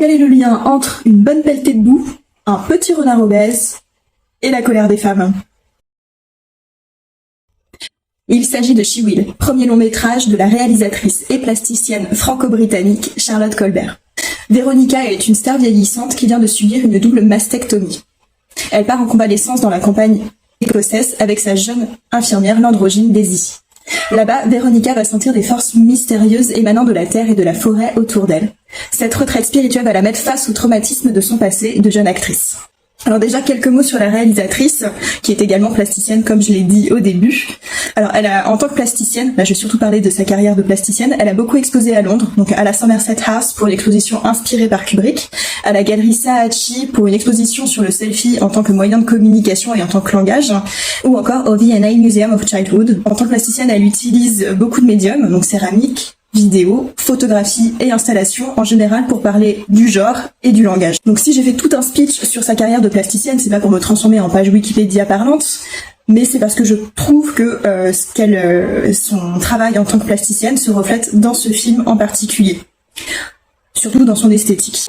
Quel est le lien entre une bonne pelletée de boue, un petit renard obèse et la colère des femmes? Il s'agit de She Will, premier long métrage de la réalisatrice et plasticienne franco-britannique Charlotte Colbert. Véronica est une star vieillissante qui vient de subir une double mastectomie. Elle part en convalescence dans la campagne écossaise avec sa jeune infirmière, l'androgyne Daisy. Là-bas, Véronica va sentir des forces mystérieuses émanant de la terre et de la forêt autour d'elle. Cette retraite spirituelle va la mettre face au traumatisme de son passé de jeune actrice. Alors déjà, quelques mots sur la réalisatrice, qui est également plasticienne, comme je l'ai dit au début. Alors, en tant que plasticienne, là je vais surtout parler de sa carrière de plasticienne, elle a beaucoup exposé à Londres, donc à la Somerset House pour une exposition inspirée par Kubrick, à la galerie Saatchi pour une exposition sur le selfie en tant que moyen de communication et en tant que langage, ou encore au V&A Museum of Childhood. En tant que plasticienne, elle utilise beaucoup de médiums, donc céramique, vidéo, photographie et installation en général pour parler du genre et du langage. Donc si j'ai fait tout un speech sur sa carrière de plasticienne, c'est pas pour me transformer en page Wikipédia parlante, mais c'est parce que je trouve que son travail en tant que plasticienne se reflète dans ce film en particulier, surtout dans son esthétique.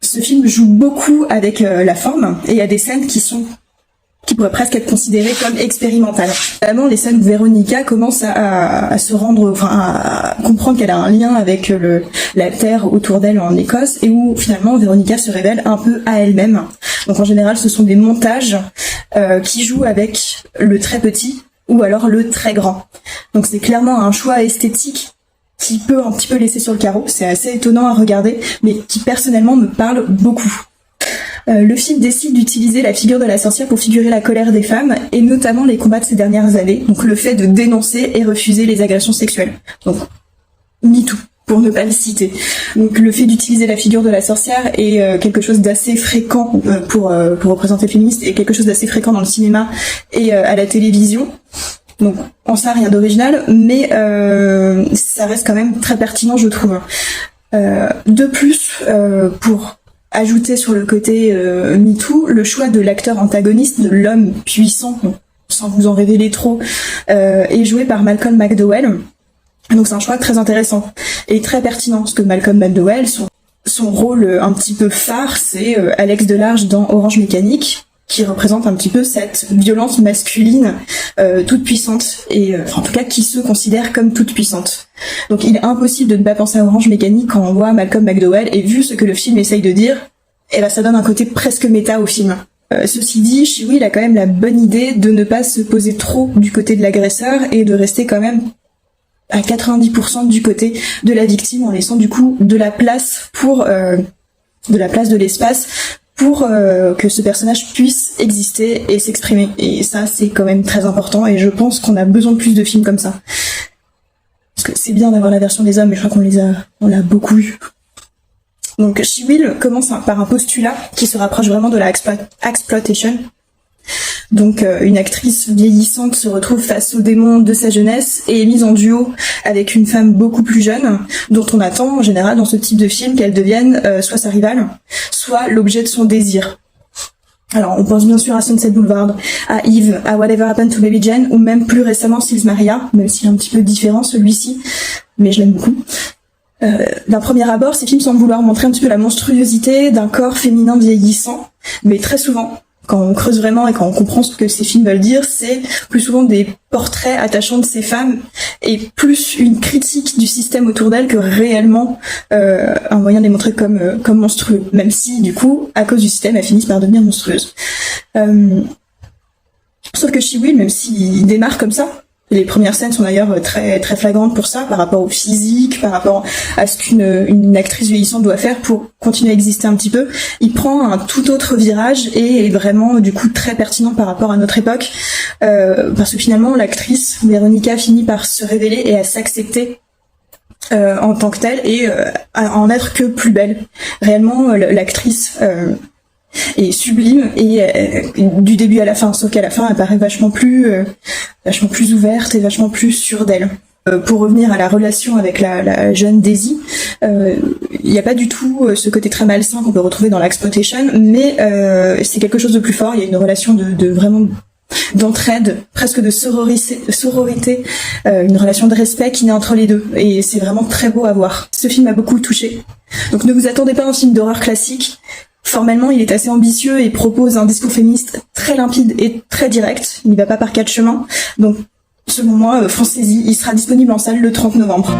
Ce film joue beaucoup avec la forme et il y a des scènes qui pourraient presque être considérées comme expérimentales. Notamment les scènes où Véronica commence à se rendre, enfin à comprendre qu'elle a un lien avec la terre autour d'elle en Écosse, et où finalement Véronica se révèle un peu à elle-même. Donc en général ce sont des montages qui jouent avec le très petit ou alors le très grand. Donc c'est clairement un choix esthétique qui peut un petit peu laisser sur le carreau. C'est assez étonnant à regarder, mais qui personnellement me parle beaucoup. Le film décide d'utiliser la figure de la sorcière pour figurer la colère des femmes, et notamment les combats de ces dernières années, donc le fait de dénoncer et refuser les agressions sexuelles. Donc, MeToo, pour ne pas le citer. Donc le fait d'utiliser la figure de la sorcière est quelque chose d'assez fréquent pour représenter le féministe, et quelque chose d'assez fréquent dans le cinéma et à la télévision. Donc en ça, rien d'original, mais ça reste quand même très pertinent, je trouve. De plus, pour ajouter sur le côté MeToo, le choix de l'acteur antagoniste, de l'homme puissant, sans vous en révéler trop, est joué par Malcolm McDowell. Donc c'est un choix très intéressant et très pertinent, parce que Malcolm McDowell, son rôle un petit peu phare, c'est Alex Delarge dans Orange Mécanique, qui représente un petit peu cette violence masculine toute puissante, et en tout cas qui se considère comme toute puissante. Donc il est impossible de ne pas penser à Orange Mécanique quand on voit Malcolm McDowell, et vu ce que le film essaye de dire, et ben ça donne un côté presque méta au film. Ceci dit, She Will a quand même la bonne idée de ne pas se poser trop du côté de l'agresseur et de rester quand même à 90% du côté de la victime, en laissant du coup de la place de l'espace pour que ce personnage puisse exister et s'exprimer. Et ça, c'est quand même très important, et je pense qu'on a besoin de plus de films comme ça. Parce que c'est bien d'avoir la version des hommes, mais je crois on l'a beaucoup eu. Donc She Will commence par un postulat qui se rapproche vraiment de la exploitation. Donc une actrice vieillissante se retrouve face aux démons de sa jeunesse et est mise en duo avec une femme beaucoup plus jeune, dont on attend en général dans ce type de film qu'elle devienne soit sa rivale, soit l'objet de son désir. Alors on pense bien sûr à Sunset Boulevard, à Eve, à Whatever Happened to Baby Jane, ou même plus récemment Sils Maria, même s'il est un petit peu différent celui-ci, mais je l'aime beaucoup. D'un premier abord, ces films semblent vouloir montrer un petit peu la monstruosité d'un corps féminin vieillissant, mais très souvent, quand on creuse vraiment et quand on comprend ce que ces films veulent dire, c'est plus souvent des portraits attachants de ces femmes, et plus une critique du système autour d'elles que réellement un moyen de les montrer comme monstrueux, même si du coup, à cause du système, elles finissent par devenir monstrueuses. Sauf que She Will, même s'il démarre comme ça, les premières scènes sont d'ailleurs très très flagrantes pour ça, par rapport au physique, par rapport à ce qu'une actrice vieillissante doit faire pour continuer à exister un petit peu. Il prend un tout autre virage et est vraiment du coup très pertinent par rapport à notre époque, parce que finalement l'actrice Véronica finit par se révéler et à s'accepter en tant que telle, et à en être que plus belle. Réellement l'actrice est sublime, et du début à la fin, sauf qu'à la fin elle paraît vachement plus ouverte et vachement plus sûre d'elle. Pour revenir à la relation avec la jeune Daisy, il n'y a pas du tout ce côté très malsain qu'on peut retrouver dans l'exploitation, mais c'est quelque chose de plus fort. Il y a une relation de vraiment d'entraide, presque de sororité, une relation de respect qui naît entre les deux. Et c'est vraiment très beau à voir. Ce film m'a beaucoup touchée. Donc ne vous attendez pas à un film d'horreur classique. Formellement, il est assez ambitieux et propose un discours féministe très limpide et très direct. Il n'y va pas par quatre chemins. Donc, selon moi, foncez-y. Il sera disponible en salle le 30 novembre.